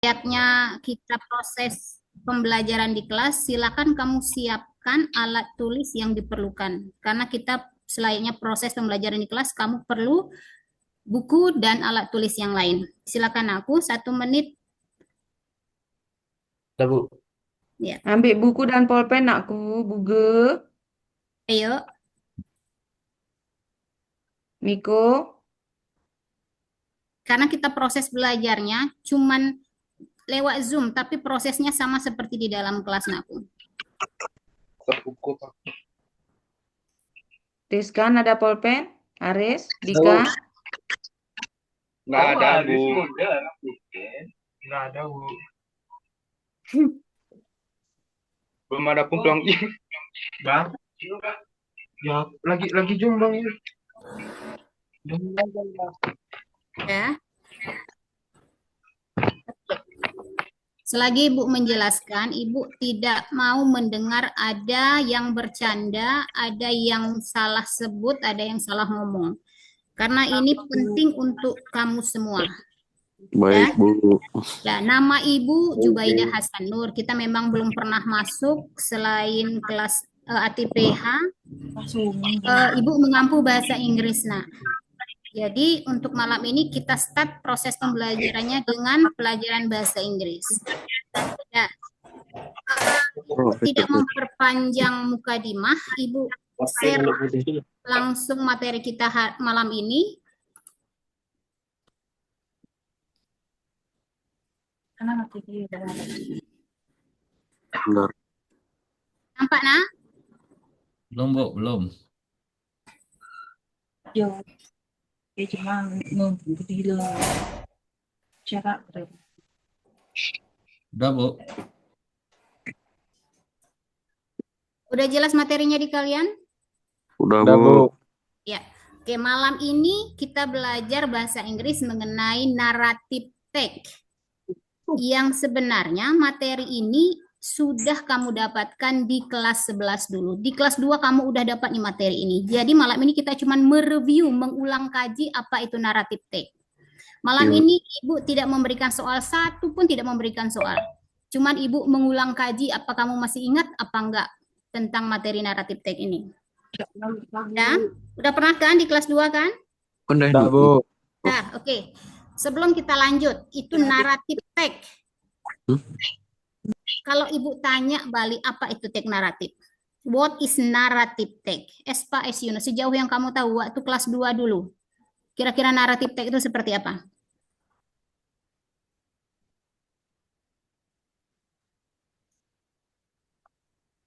Lihatnya kita proses pembelajaran di kelas, silakan kamu siapkan alat tulis yang diperlukan. Karena kita selainnya proses pembelajaran di kelas, kamu perlu buku dan alat tulis yang lain. Silakan aku 1 menit. Udah, Bu. Ya, Ambil buku dan pulpen aku, Buge, ayo. Miko. Karena kita proses belajarnya cuman lewat Zoom, tapi prosesnya sama seperti di dalam kelas nakku. Buku, Pak. Rizkan ada pulpen? Aris, Tahu. Dika. Nggak ada, Bu. Nggak ada, Bu. Belum ada pun pulang. Bang, ya lagi Jombang ya. Ya. Selagi Ibu menjelaskan, Ibu tidak mau mendengar ada yang bercanda, ada yang salah sebut, ada yang salah ngomong. Karena ini penting untuk kamu semua. Baik, Bu. Ya, nama Ibu Jubaidah Hasan Nur. Kita memang belum pernah masuk selain kelas ATPH. Ibu mengampu bahasa Inggris, nak. Jadi untuk malam ini kita start proses pembelajarannya dengan pelajaran bahasa Inggris. Ya. Tidak memperpanjang mukadimah, Ibu share langsung materi kita malam ini. Benar. Nampak, nak? Belum, Bu, belum. Yo, ya cuma membudi cara Udah, Bu. Udah jelas materinya di kalian? Udah, Udah, Bu. Bu. Ya. Oke, malam ini kita belajar bahasa Inggris mengenai naratif text. Yang sebenarnya materi ini sudah kamu dapatkan di kelas 11 dulu. Di kelas 2 kamu udah dapat nih materi ini. Jadi malam ini kita cuma mereview, mengulang kaji apa itu naratif text. Malam ini Ibu tidak memberikan soal, satu pun tidak memberikan soal. Cuman Ibu mengulang kaji apa kamu masih ingat apa enggak tentang materi naratif text ini. Ya, udah pernah kan di kelas 2 kan? Udah, Bu. Nah, oke. Sebelum kita lanjut, itu naratif text. Kalau Ibu tanya balik apa itu teks naratif? What is narrative text? Espa Esyuno, sejauh yang kamu tahu waktu kelas 2 dulu. Kira-kira naratif text itu seperti apa?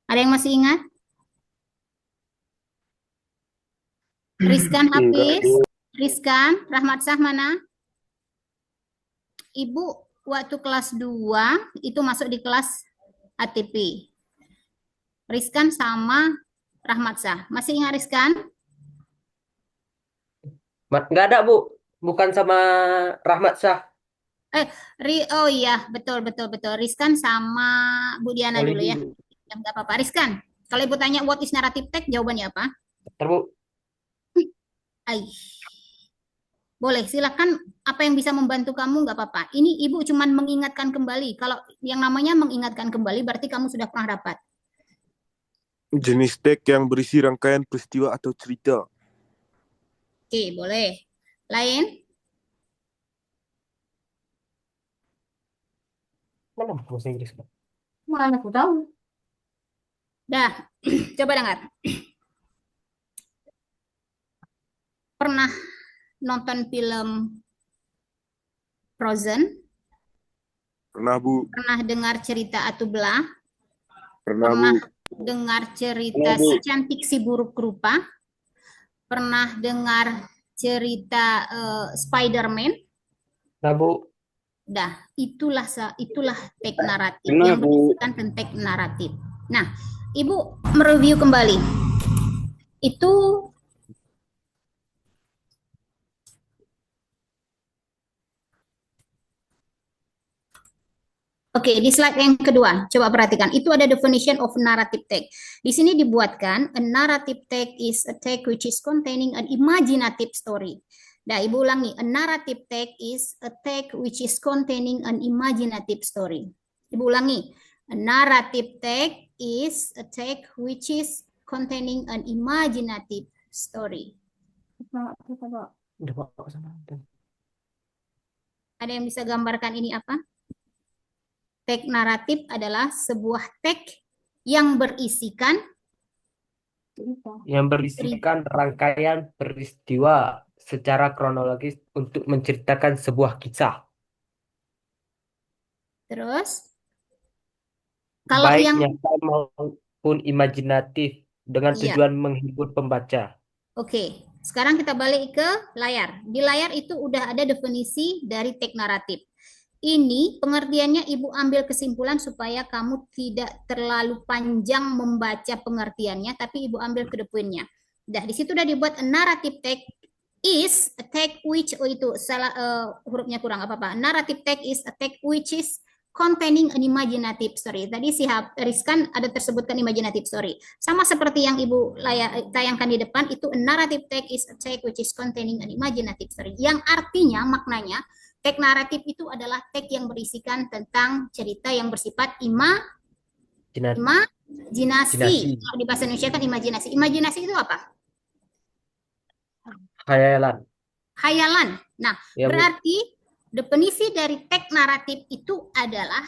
Ada yang masih ingat? Rizkan Hafiz, Rizkan, Rahmat Sah mana? Ibu waktu kelas 2 itu masuk di kelas ATP. Rizkan sama Rahmat Sah. Masih ingat Rizkan? Nggak ada, Bu. Bukan sama Rahmat Syah. Oh iya, betul. Rizkan sama Bu Diana dulu ya. Ya, nggak apa-apa. Rizkan, kalau Ibu tanya what is narrative text, jawabannya apa? Bentar, Bu. Ai. Boleh, silakan apa yang bisa membantu kamu, nggak apa-apa. Ini Ibu cuman mengingatkan kembali. Kalau yang namanya mengingatkan kembali, berarti kamu sudah pernah dapat. Jenis teks yang berisi rangkaian peristiwa atau cerita. Oke, boleh. Lain? Mana bahasa Inggris, Pak? mana aku tahu. Dah, coba dengar. Pernah nonton film Frozen? Pernah, Bu. Pernah dengar cerita Atu Belah? Pernah, Bu. Pernah dengar cerita Si Cantik Si Buruk Rupa? Pernah dengar cerita Spider-Man? Nah, Bu. Dah, itulah teks naratif yang berisikan tentang teks naratif. Nah, Ibu mereview kembali. Itu Oke, di slide yang kedua, coba perhatikan. Itu ada definition of narrative text. Di sini dibuatkan, a narrative text is a text which is containing an imaginative story. Nah, Ibu ulangi. A narrative text is a text which is containing an imaginative story. Ibu ulangi. A narrative text is a text which is containing an imaginative story. Pak, Pak. Udah Pak sama. Ada yang bisa gambarkan ini apa? Teks naratif adalah sebuah teks yang berisikan Yang berisikan rangkaian peristiwa secara kronologis untuk menceritakan sebuah kisah. terus kalau Baik yang nyata maupun imajinatif dengan Iya. tujuan menghibur pembaca. Oke, sekarang kita balik ke layar. Di layar itu udah ada definisi dari teks naratif. Ini pengertiannya Ibu ambil kesimpulan supaya kamu tidak terlalu panjang membaca pengertiannya, tapi Ibu ambil ke the point-nya. Dah, di situ udah dibuat a narrative text is a text which, oh itu salah hurufnya kurang apa-apa. Narrative text is a text which is containing an imaginative story. Tadi si Rizkan ada tersebutkan imaginative story. Sama seperti yang Ibu tayangkan di depan, itu a narrative text is a text which is containing an imaginative story. Yang artinya, maknanya, teks naratif itu adalah teks yang berisikan tentang cerita yang bersifat imajinasi. Kalau di bahasa Indonesia kan imajinasi. Imajinasi itu apa? Khayalan. Khayalan. Nah, Ya, Bu. berarti definisi dari teks naratif itu adalah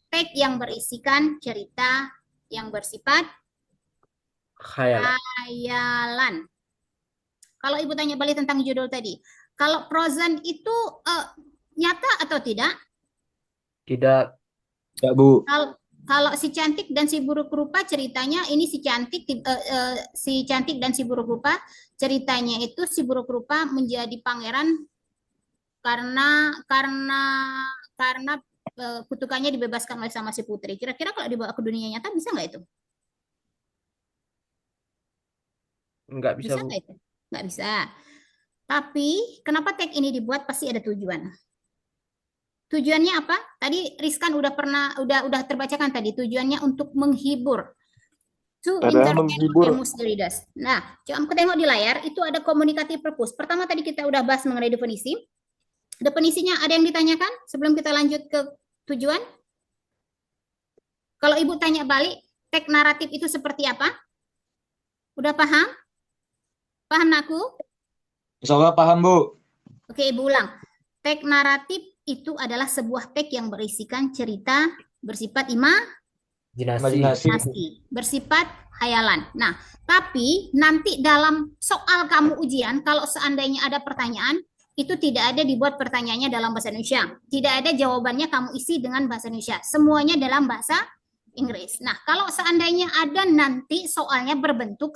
teks yang berisikan cerita yang bersifat khayalan. Kalau Ibu tanya balik tentang judul tadi, kalau prozan itu nyata atau tidak? Tidak. Ya, Bu. Kalau si cantik dan si buruk rupa ceritanya ini si cantik dan si buruk rupa ceritanya itu si buruk rupa menjadi pangeran karena kutukannya dibebaskan oleh sama si putri. Kira-kira kalau dibawa ke dunia nyata bisa nggak itu? Nggak bisa, Bisa Bu. nggak itu? Nggak bisa. Tapi kenapa tag ini dibuat pasti ada tujuan. Tujuannya apa? Tadi Rizkan udah terbacakan tadi. Tujuannya untuk menghibur. To Adalah entertain menghibur. or amuse the readers. Nah, coba tengok di layar itu ada communicative purpose. Pertama tadi kita udah bahas mengenai definisi. Definisinya ada yang ditanyakan sebelum kita lanjut ke tujuan? Kalau Ibu tanya balik, teks naratif itu seperti apa? Udah paham? Paham aku? Insya Allah paham, Bu. Oke, Ibu ulang. Teks naratif itu adalah sebuah teks yang berisikan cerita bersifat imajinasi, bersifat khayalan. Nah, tapi nanti dalam soal kamu ujian, kalau seandainya ada pertanyaan, itu tidak ada dibuat pertanyaannya dalam bahasa Indonesia. Tidak ada jawabannya kamu isi dengan bahasa Indonesia. Semuanya dalam bahasa Inggris. Nah, kalau seandainya ada nanti soalnya berbentuk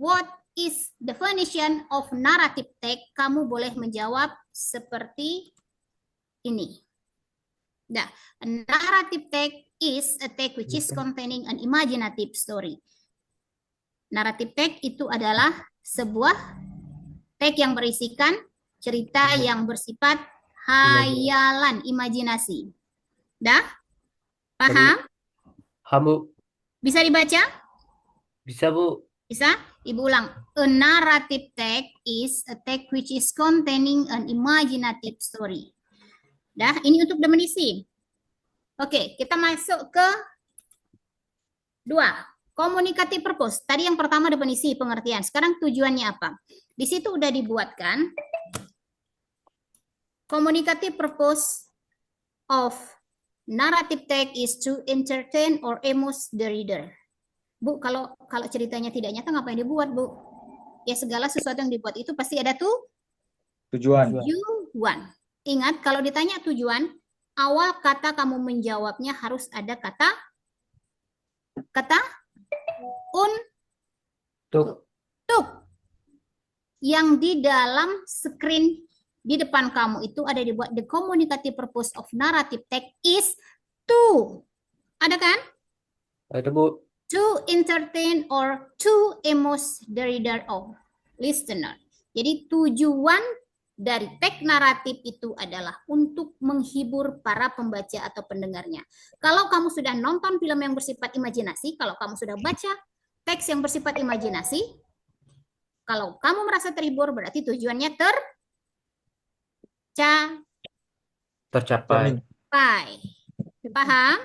what is definition of narrative text, kamu boleh menjawab seperti ini. Nah, a narrative text is a text which is containing an imaginative story. Narrative text itu adalah sebuah teks yang berisikan cerita yang bersifat khayalan, imajinasi. Dah? Paham? Paham, Bu. Bisa dibaca? Bisa, Bu. Bisa? Ibu ulang. A narrative text is a text which is containing an imaginative story. Dah, ini untuk definisi. Oke, kita masuk ke 2. Communicative purpose. Tadi yang pertama definisi, pengertian. Sekarang tujuannya apa? Di situ udah dibuatkan communicative purpose of narrative text is to entertain or amuse the reader. Bu, kalau ceritanya tidak nyata ngapain dibuat, Bu? Ya segala sesuatu yang dibuat itu pasti ada Tujuan. tujuan. Ingat, kalau ditanya tujuan, awal kata kamu menjawabnya harus ada kata Untuk yang di dalam screen di depan kamu itu ada dibuat the communicative purpose of narrative text is to. Ada kan? ada, Bu. To entertain or to amuse the reader or listener. Jadi tujuan dari teks naratif itu adalah untuk menghibur para pembaca atau pendengarnya. Kalau kamu sudah nonton film yang bersifat imajinasi, kalau kamu sudah baca teks yang bersifat imajinasi, Kalau kamu merasa terhibur, berarti tujuannya tercapai. Tercapai. Paham?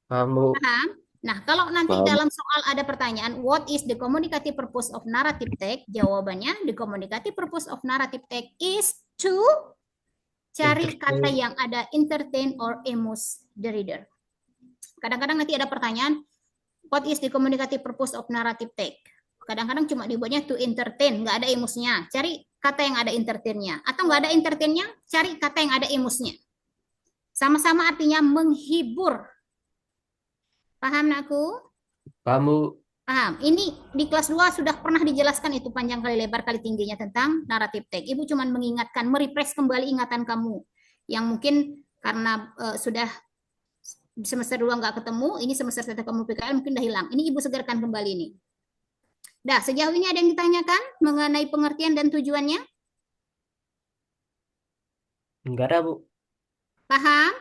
Kamu Paham? Nah, kalau nanti Paham. dalam soal ada pertanyaan, what is the communicative purpose of narrative text? Jawabannya, the communicative purpose of narrative text is to cari kata entertain. yang ada entertain or amuse the reader. Kadang-kadang nanti ada pertanyaan, what is the communicative purpose of narrative text? Kadang-kadang cuma dibuatnya to entertain, nggak ada emusnya. Cari kata yang ada entertainnya. Atau nggak ada entertainnya, cari kata yang ada emusnya. Sama-sama artinya menghibur. Paham, nakku? Kamu Paham. Ini di kelas 2 sudah pernah dijelaskan itu panjang kali lebar kali tingginya tentang narrative text. Ibu cuma mengingatkan, merefresh kembali ingatan kamu. Yang mungkin karena sudah semester 2 nggak ketemu, ini semester 1 kamu PKL mungkin udah hilang. Ini Ibu segarkan kembali ini. Dah, sejauh ini ada yang ditanyakan mengenai pengertian dan tujuannya? enggak ada, Bu. Paham?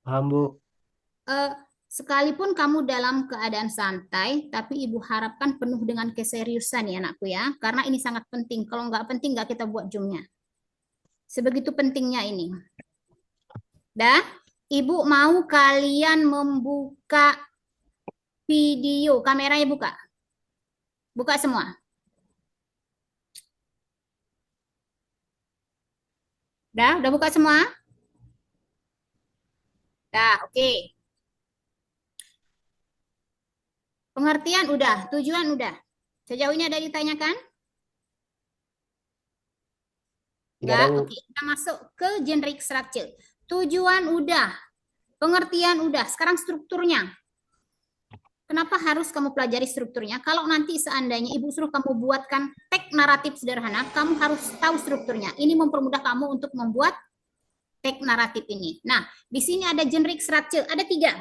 Paham, Bu. Sekalipun kamu dalam keadaan santai, tapi Ibu harapkan penuh dengan keseriusan ya anakku ya. Karena ini sangat penting. Kalau nggak penting nggak kita buat zoomnya. Sebegitu pentingnya ini. Dah, Ibu mau kalian membuka video. Kameranya buka. Buka semua. Udah buka semua? Dah, oke. Pengertian udah, tujuan udah. Sejauh ini ada ditanyakan? Enggak ada, Enggak? Bu. Oke, kita masuk ke generic structure. Tujuan udah, pengertian udah, sekarang strukturnya. Kenapa harus kamu pelajari strukturnya? Kalau nanti seandainya Ibu suruh kamu buatkan teks naratif sederhana, kamu harus tahu strukturnya. Ini mempermudah kamu untuk membuat teks naratif ini. Nah, di sini ada generic structure, ada 3.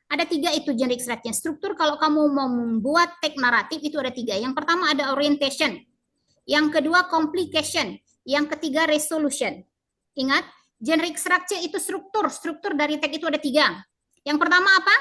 Ada 3 itu generic structure. Struktur kalau kamu mau membuat teks naratif itu ada 3. Yang pertama ada orientation. Yang kedua complication. Yang ketiga resolution. Ingat, generic structure itu struktur. Struktur dari teks itu ada 3. Yang pertama apa?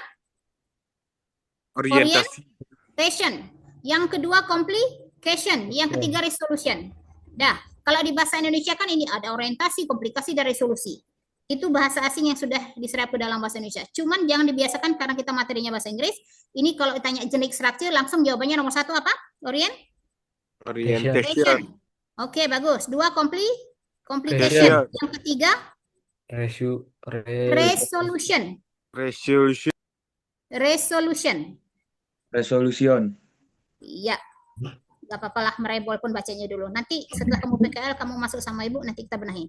Orientasi. Orientation. Yang kedua complication. Yang ketiga resolution. Dah, kalau di bahasa Indonesia kan ini ada orientasi, komplikasi, dan resolusi. Itu bahasa asing yang sudah diserap ke dalam bahasa Indonesia. Cuman jangan dibiasakan karena kita materinya bahasa Inggris. Ini kalau ditanya generic structure, langsung jawabannya nomor 1 apa? Orientation. Oke, bagus. 2 complication. Complication. Yang ketiga resolution. Resolution. Resolution. Iya. Gak apa-apa lah, merebol pun bacanya dulu. Nanti setelah kamu PKL, kamu masuk sama Ibu, nanti kita benahin.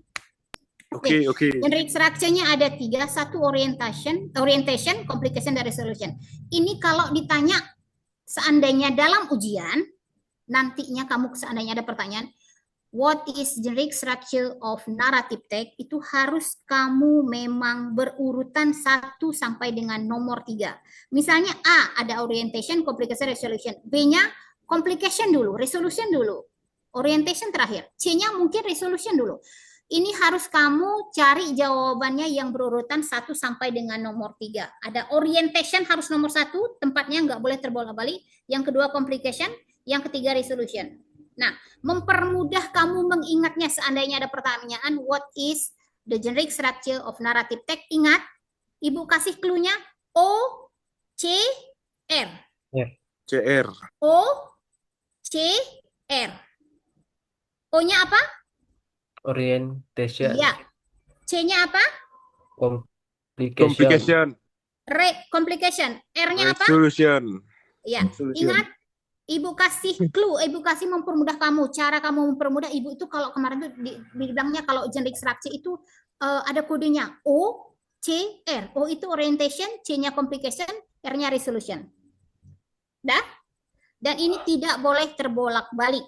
Oke. Generic structure-nya ada 3, 1 orientation, complication, dan resolution. Ini kalau ditanya seandainya dalam ujian, nantinya kamu seandainya ada pertanyaan, what is generic structure of narrative text? Itu harus kamu memang berurutan 1 sampai dengan nomor 3. Misalnya A ada orientation, complication, resolution. B-nya complication dulu, resolution dulu. Orientation terakhir. C-nya mungkin resolution dulu. Ini harus kamu cari jawabannya yang berurutan 1 sampai dengan nomor 3. Ada orientation harus nomor 1, tempatnya nggak boleh terbolak-balik. Yang kedua complication, yang ketiga resolution. Nah, mempermudah kamu mengingatnya seandainya ada pertanyaan, what is the generic structure of narrative text? Ingat, Ibu kasih clue-nya O, C, R. CR. O, C, R. O-nya apa? Orientation. Iya. C-nya apa? Complication. Complication. R-nya apa? Resolution. Iya. Ingat, Ibu kasih clue, Ibu kasih mempermudah kamu. Cara kamu mempermudah Ibu itu kalau kemarin tuh dibilangnya kalau generic structure itu ada kodenya O, C, R. O itu orientation, C-nya complication, R-nya resolution. Dah? Dan ini tidak boleh terbolak-balik.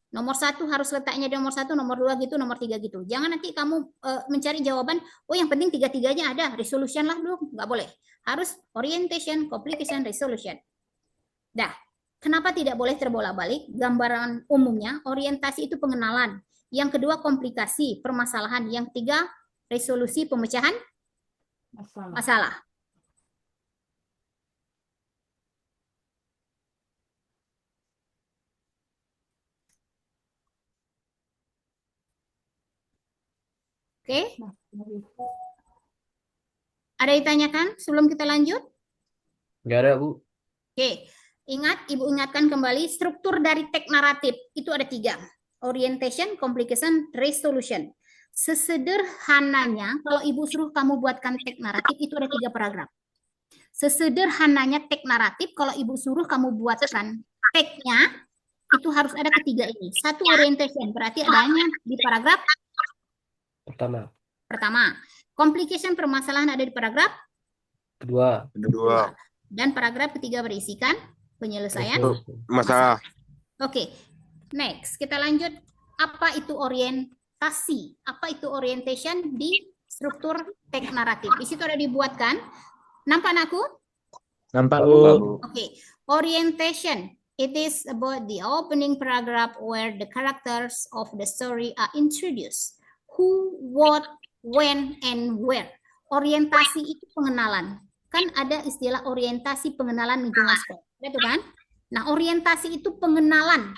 Nomor 1 harus letaknya di nomor 1, nomor 2 gitu, nomor 3 gitu. Jangan nanti kamu mencari jawaban, oh yang penting 3-3-nya ada, resolution lah dulu, nggak boleh. Harus orientation, complication, resolution. Dah, kenapa tidak boleh terbolak-balik? Gambaran umumnya, orientasi itu pengenalan. Yang kedua, komplikasi, permasalahan. Yang ketiga, resolusi pemecahan masalah. Oke, ada yang ditanyakan sebelum kita lanjut? Nggak ada, Bu. Oke, ingat, Ibu ingatkan kembali struktur dari teks naratif itu ada 3. Orientation, complication, resolution. Sesederhananya, kalau Ibu suruh kamu buatkan teks naratif itu ada 3 paragraf. Sesederhananya teks naratif, kalau Ibu suruh kamu buatkan teksnya, itu harus ada ketiga ini. 1 orientation, berarti adanya di paragraf pertama. Complication, permasalahan ada di paragraf Kedua. Kedua. dan paragraf ketiga berisikan penyelesaian Masalah. Oke, next kita lanjut. Apa itu orientasi? Apa itu orientation di struktur teks naratif? Di situ ada dibuatkan. Nampak anakku? Nampak, Bu. Bu. Oke, orientation. It is about the opening paragraph where the characters of the story are introduced. Who, what, when, and where. Orientasi itu pengenalan. Kan ada istilah orientasi pengenalan lingkungan sekolah. Itu kan? Nah, orientasi itu pengenalan.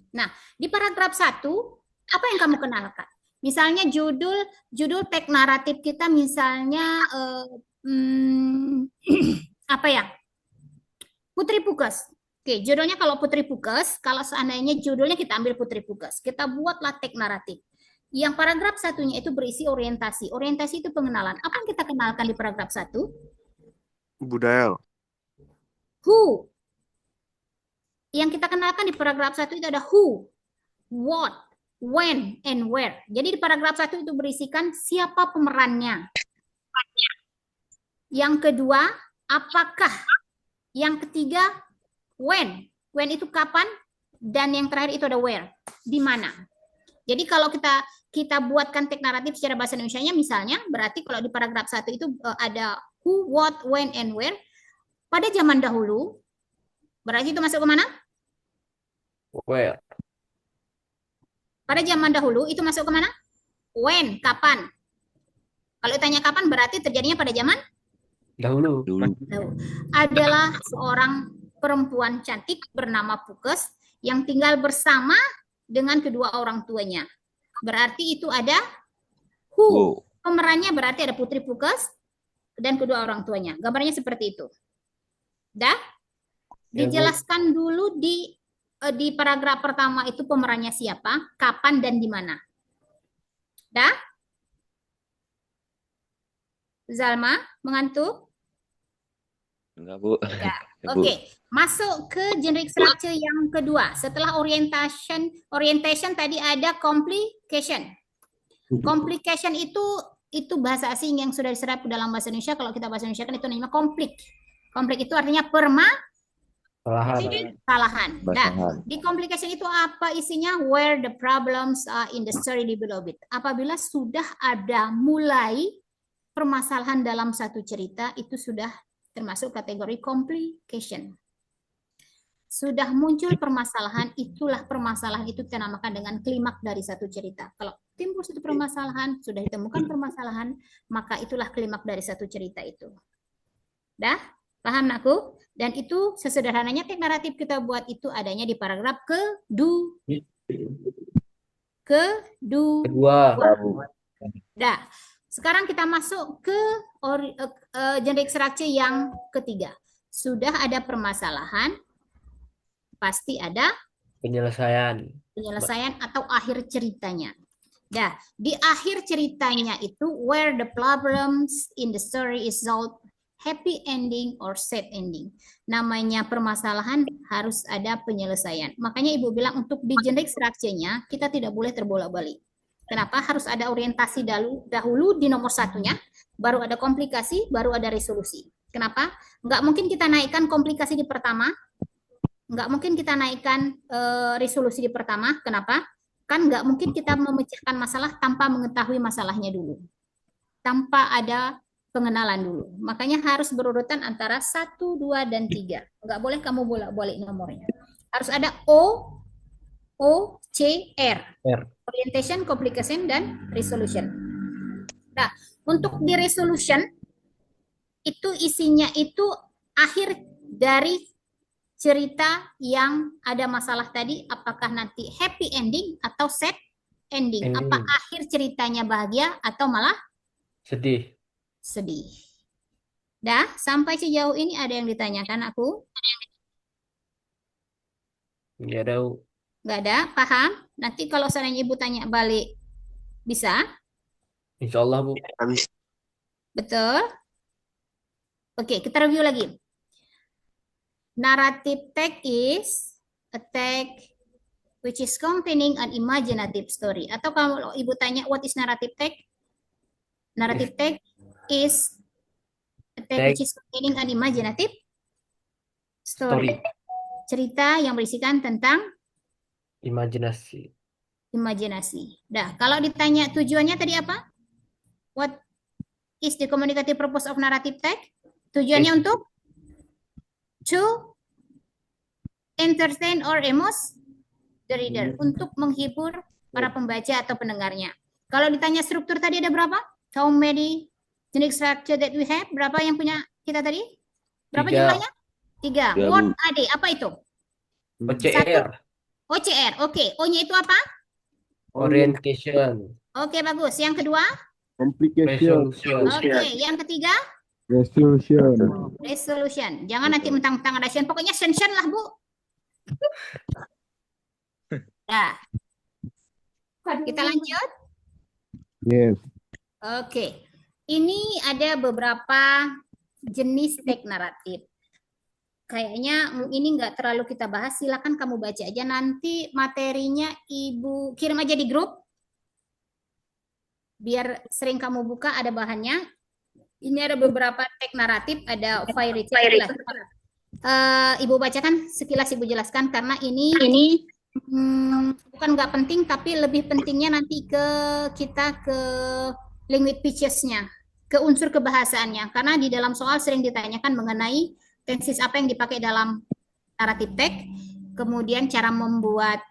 Nah, di paragraf 1, apa yang kamu kenalkan? Misalnya judul teks naratif kita misalnya apa ya? Putri Pukes. Oke, judulnya kalau Putri Pukes, kalau seandainya judulnya kita ambil Putri Pukes, kita buatlah teks naratif. Yang paragraf 1-nya itu berisi orientasi. Orientasi itu pengenalan. Apa yang kita kenalkan di paragraf 1? Budaya. Who. Yang kita kenalkan di paragraf 1 itu ada who, what, when, and where. Jadi di paragraf 1 itu berisikan siapa pemerannya. Yang kedua, apakah. Yang ketiga, when. When itu kapan. Dan yang terakhir itu ada where. Di mana. Jadi kalau kita buatkan teks naratif secara bahasa Indonesianya misalnya, berarti kalau di paragraf 1 itu ada who, what, when, and where. Pada zaman dahulu, berarti itu masuk ke mana? Where. Pada zaman dahulu itu masuk ke mana? When, kapan. Kalau ditanya kapan berarti terjadinya pada zaman Dahulu. dahulu. Adalah seorang perempuan cantik bernama Pukes yang tinggal bersama dengan kedua orang tuanya. Berarti itu ada who. Pemerannya berarti ada Putri Pukes dan kedua orang tuanya. Gambarnya seperti itu. Dah? Dijelaskan dulu di paragraf pertama itu pemerannya siapa, kapan, dan di mana. Dah? Zalma, mengantuk? Enggak, Bu. Ya. Ya, Bu. Oke, masuk ke generic structure yang kedua. Setelah orientation tadi ada complication. Complication itu bahasa asing yang sudah diserap ke dalam bahasa Indonesia. Kalau kita bahasa Indonesia kan itu namanya konflik. Konflik itu artinya permasalahan. Nah, di complication itu apa isinya? Where the problems are in the story developed. Apabila sudah ada mulai permasalahan dalam satu cerita, itu sudah termasuk kategori complication. Sudah muncul permasalahan, itulah permasalahan itu kita namakan dengan klimaks dari satu cerita. Kalau timbul satu permasalahan, sudah ditemukan permasalahan, maka itulah klimaks dari satu cerita itu. Dah? Paham, Nakku? Dan itu sesederhananya teks naratif kita buat itu adanya di paragraf kedua. Dah. Sekarang kita masuk ke generic structure yang ketiga. Sudah ada permasalahan, pasti ada Penyelesaian atau akhir ceritanya. Dah, di akhir ceritanya itu where the problems in the story is solved, happy ending or sad ending. Namanya permasalahan harus ada penyelesaian. Makanya Ibu bilang untuk di generic structure-nya kita tidak boleh terbolak-balik. Kenapa? Harus ada orientasi dahulu di nomor satunya, baru ada komplikasi, baru ada resolusi. Kenapa? Nggak mungkin kita naikkan komplikasi di pertama, nggak mungkin kita naikkan resolusi di pertama. Kenapa? Kan nggak mungkin kita memecahkan masalah tanpa mengetahui masalahnya dulu. Tanpa ada pengenalan dulu. Makanya harus berurutan antara 1, 2, dan 3. Nggak boleh kamu bolak-balik nomornya. Harus ada O, C, R. Orientation, complication, dan resolution. Nah, untuk di resolution, itu isinya itu akhir dari cerita yang ada masalah tadi, apakah nanti happy ending atau sad ending. Apa Ending. akhir ceritanya bahagia atau malah Sedih. sedih? Dah, sampai sejauh ini ada yang ditanyakan aku? Nggak ada. Nggak ada, paham? Nanti kalau seandainya Ibu tanya balik, bisa? Insya Allah, Bu. Habis. Betul? Oke, kita review lagi. Narrative text is a text which is containing an imaginative story. Atau kalau Ibu tanya what is narrative text? Narrative text is a text which is containing an imaginative story. Cerita yang berisikan tentang Imajinasi. imajinasi. Dah, kalau ditanya tujuannya tadi apa? What is the communicative purpose of narrative text? Tujuannya untuk to entertain or amuse the reader, untuk menghibur para pembaca atau pendengarnya. Kalau ditanya struktur tadi ada berapa? How many unique structure that we have? Berapa yang punya kita tadi? Berapa 3. jumlahnya? 3. Ya, Word Bu. AD, apa itu? OCR. OCR, oke. O-nya itu apa? Orientation. Oke, bagus. Yang kedua? Complication. Resolution. Oke. Yang ketiga? Resolution. Resolution. Jangan nanti mentang-mentang ada session. Pokoknya session lah, Bu. Nah, kita lanjut. Yes. Oke. Ini ada beberapa jenis teks naratif. Kayaknya ini nggak terlalu kita bahas. Silakan kamu baca aja. Nanti materinya Ibu kirim aja di grup. Biar sering kamu buka ada bahannya. Ini ada beberapa teks naratif. Ada fairy tale. Ibu bacakan sekilas Ibu jelaskan karena ini bukan nggak penting tapi lebih pentingnya nanti kita ke language features-nya, ke unsur kebahasaannya. Karena di dalam soal sering ditanyakan mengenai tenses apa yang dipakai dalam naratif teks, kemudian cara membuat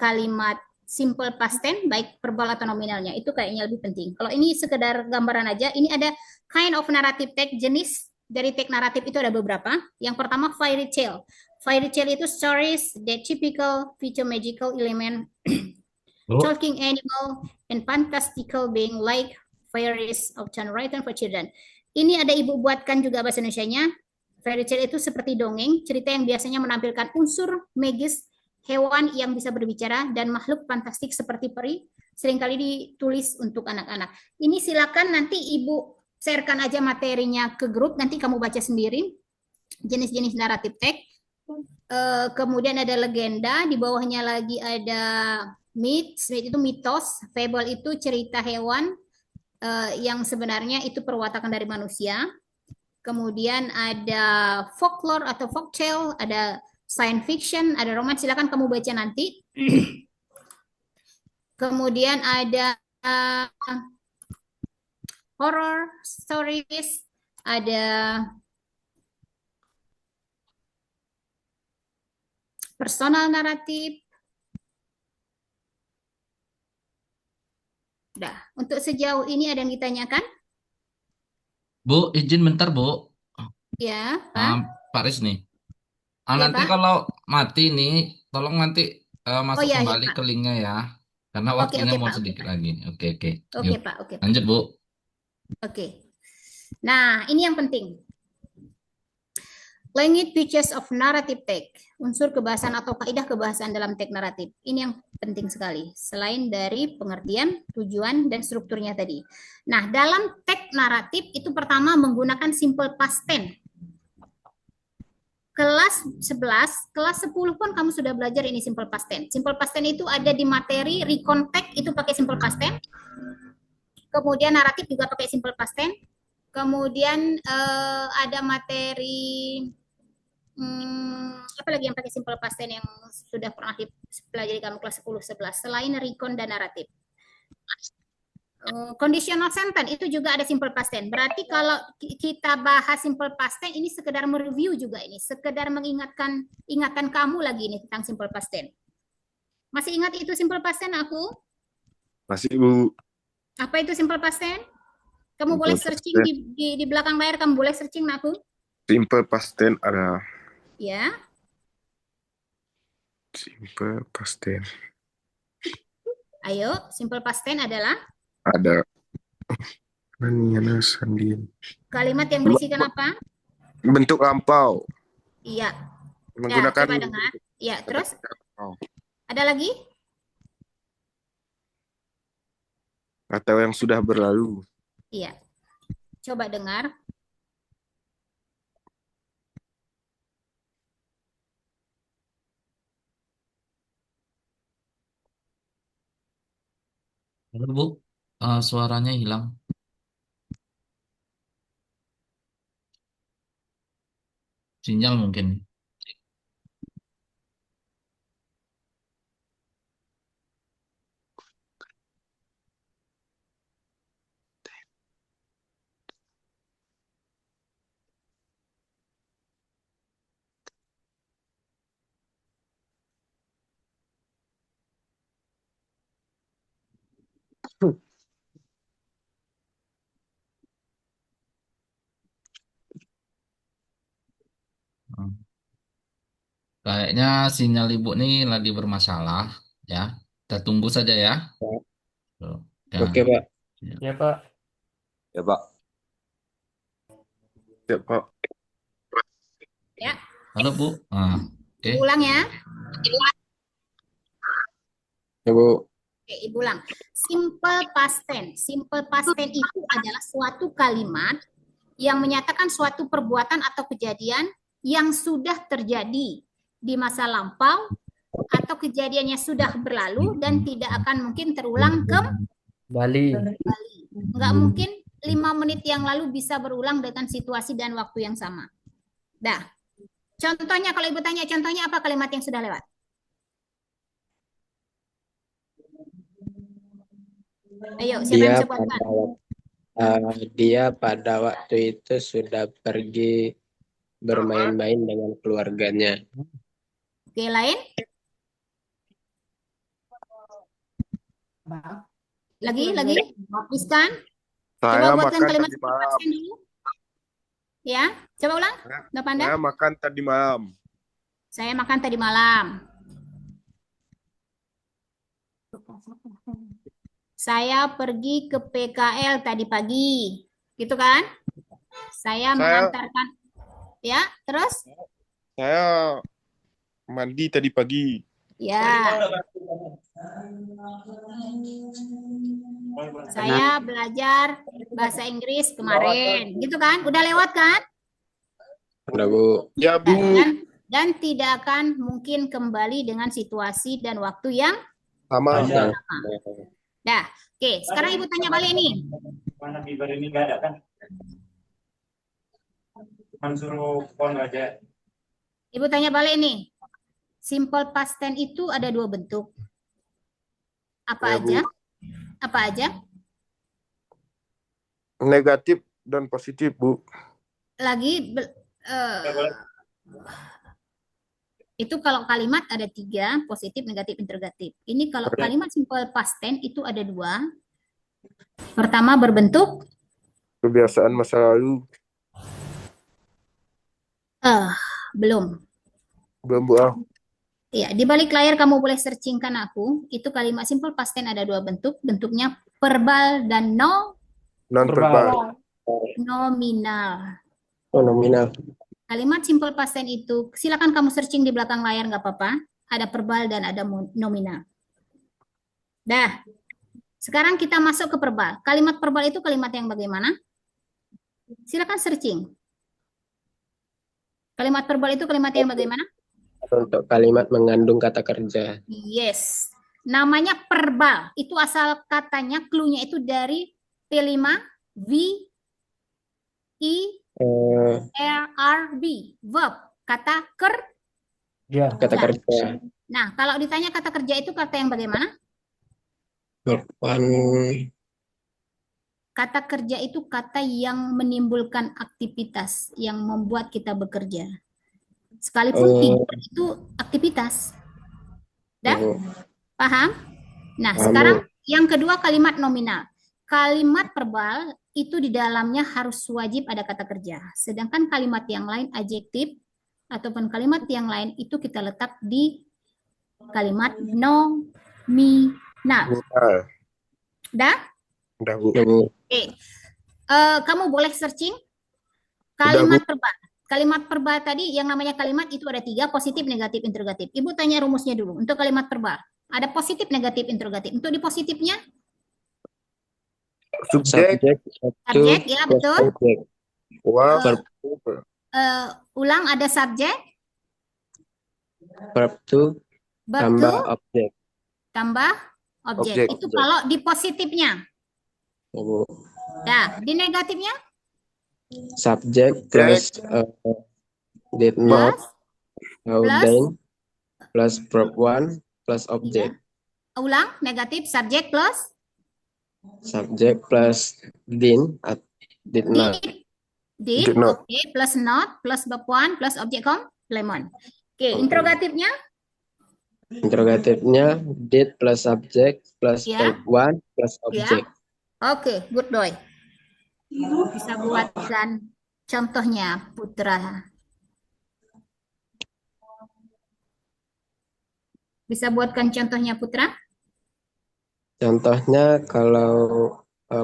kalimat simple past tense baik verbal atau nominalnya, itu kayaknya lebih penting. Kalau ini sekedar gambaran aja, ini ada kind of narrative text, jenis dari teks naratif itu ada beberapa. Yang pertama fairy tale. Fairy tale itu stories that typical feature magical element, talking animal, and fantastical being like fairies often written for children. Ini ada Ibu buatkan juga bahasa Indonesianya. Fairy tale itu seperti dongeng, cerita yang biasanya menampilkan unsur magis, hewan yang bisa berbicara, dan makhluk fantastik seperti peri, seringkali ditulis untuk anak-anak. Ini silakan nanti Ibu sharekan aja materinya ke grup, nanti kamu baca sendiri jenis-jenis naratif teks. Kemudian ada legenda, di bawahnya lagi ada myth itu mitos, fable itu cerita hewan yang sebenarnya itu perwatakan dari manusia. Kemudian ada folklore atau folktale, ada science fiction, ada romance, silakan kamu baca nanti. Kemudian ada horror stories, ada personal naratif. Udah, untuk sejauh ini ada yang ditanyakan? Bu, izin bentar, Bu. Ya, Pak. Pak Riz nih. Ya, Nanti Pak. kalau mati nih, tolong nanti masuk iya, kembali Pak. ke linknya ya. Karena Oke, waktunya mau Pak. sedikit lagi. Oke. Oke, Yuk, Pak. Oke, Pak. lanjut, Bu. Oke. Nah, ini yang penting. Language features of narrative text, unsur kebahasan atau kaidah kebahasaan dalam teks naratif. Ini yang penting sekali, selain dari pengertian, tujuan, dan strukturnya tadi. Nah, dalam teks naratif itu pertama menggunakan simple past tense. Kelas 11, kelas 10 pun kamu sudah belajar ini simple past tense. Simple past tense itu ada di materi recon text itu pakai simple past tense. Kemudian naratif juga pakai simple past tense. Kemudian ada materi apa lagi yang pakai simple past tense yang sudah pernah dipelajari kamu kelas 10 11 selain recon dan naratif. Conditional sentence itu juga ada simple past tense. Berarti kalau kita bahas simple past tense ini sekedar mereview juga ini, sekedar mengingatkan ingatan kamu lagi ini tentang simple past tense. Masih ingat itu simple past tense aku? Masih, Bu. Apa itu simple past tense? Kamu boleh searching di belakang layar, kamu boleh searching aku. Simple past tense ada. Ya. Simple past tense. Ayo, simple past tense adalah Ada. Maniana Sandin. kalimat yang berisikan apa? Bentuk lampau. Iya. Ya, Menggunakan coba dengar. Ya, terus lampau. ada lagi? Atau yang sudah berlalu. Iya. Coba dengar. Halo, Bu. Suaranya hilang. Sinyal mungkin. Hmm. Kayaknya sinyal Ibu nih lagi bermasalah, ya. Kita tunggu saja ya. Tuh, ya. Oke, Pak. Ya, Pak. Ya, Pak. Ya, Pak. Ya, Halo, Bu. Oke. ulang ya. Ya, Bu. Oke, Ibu ulang. Simple past tense. Simple past tense itu adalah suatu kalimat yang menyatakan suatu perbuatan atau kejadian yang sudah terjadi di masa lampau atau kejadiannya sudah berlalu dan tidak akan mungkin terulang Bali. kembali. Nggak mungkin 5 menit yang lalu bisa berulang dengan situasi dan waktu yang sama. Dah. Contohnya, kalau Ibu tanya contohnya apa kalimat yang sudah lewat? Ayo, siapa yang Dia bisa pada buatkan? dia pada waktu itu sudah pergi bermain-main dengan keluarganya. Oke, lain? Lagi? Hapuskan. Coba Saya buatkan makan kalimat tadi simple past malam. tense dulu. Ya, coba ulang. Nggak pandang? Saya makan tadi malam. Saya makan tadi malam. Saya pergi ke PKL tadi pagi. Gitu kan? Saya mengantarkan. Ya, terus? Saya mandi tadi pagi. Ya. Saya belajar bahasa Inggris kemarin. Gitu kan? Udah lewat kan? Udah, Bu. Ya, Bu. Dan tidak akan mungkin kembali dengan situasi dan waktu yang Sama. Nah, dah. Oke, sekarang Ibu tanya balik nih. Mana Bibar ini nggak ada kan? Cuman suruh phone aja. Ibu tanya balik nih. Simple past tense itu ada 2 bentuk. Apa Ya, Bu. aja? Apa aja? Negatif dan positif, Bu. Lagi itu kalau kalimat ada 3, positif, negatif, interrogatif. Ini kalau kalimat simple past tense itu ada 2. Pertama berbentuk Kebiasaan masa lalu. belum. Belum, Bu. Ya, di balik layar kamu boleh searchingkan aku. Itu kalimat simple past tense ada 2 bentuk. Bentuknya verbal dan Non-verbal. nominal. oh, nominal. Kalimat simple past tense itu, silakan kamu searching di belakang layar, nggak apa-apa. Ada verbal dan ada nominal. Dah. Sekarang kita masuk ke verbal. Kalimat verbal itu kalimat yang bagaimana? Silakan searching. Kalimat verbal itu kalimat yang bagaimana? Untuk kalimat mengandung kata kerja. Yes. Namanya verbal. Itu asal katanya, clue-nya itu dari P5, V, I, R, R, B. Verb. Kata Ya. Kata kerja. Nah, kalau ditanya kata kerja itu kata yang bagaimana? Kata kerja itu kata yang menimbulkan aktivitas, yang membuat kita bekerja. Sekalipun tidur itu aktivitas. Dah? Paham? Nah, Paham, sekarang yang kedua kalimat nominal. Kalimat verbal itu di dalamnya harus wajib ada kata kerja. Sedangkan kalimat yang lain, adjektif, ataupun kalimat yang lain itu kita letak di kalimat nominal. Nah, Udah. dah? Udah, Bu. Udah, Bu. Oke. Kamu boleh searching Udah, Bu. kalimat verbal. Kalimat verbal tadi yang namanya kalimat itu ada 3, positif, negatif, interrogatif. Ibu tanya rumusnya dulu. Untuk kalimat verbal, ada positif, negatif, interrogatif. Untuk di positifnya, Subjek, Subjek 1 subjek, ya plus betul. objek. verb, Ulang ada subjek, Verb 2 verb tambah to, objek. tambah objek. Objek. Itu kalau di positifnya. Ya, Bu. Nah, di negatifnya, Subjek plus did not, plus, then plus verb 1 plus objek. ulang, negatif, subjek plus Subjek plus did not. did, Did not. oke, plus not, plus verb 1, plus objek komplement. Oke, interrogatifnya, Interrogatifnya did plus subjek plus Ya. verb 1 plus objek. oke, good boy. Bisa buatkan contohnya, Putra. Bisa buatkan contohnya, Putra? Contohnya kalau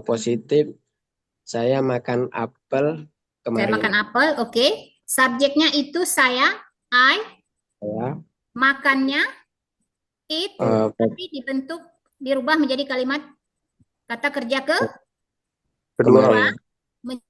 positif, saya makan apel Saya kemarin. makan apel, oke. Subjeknya itu saya, I, Saya makannya, eat, verb tapi dirubah menjadi kalimat kata kerja kedua. kemarin.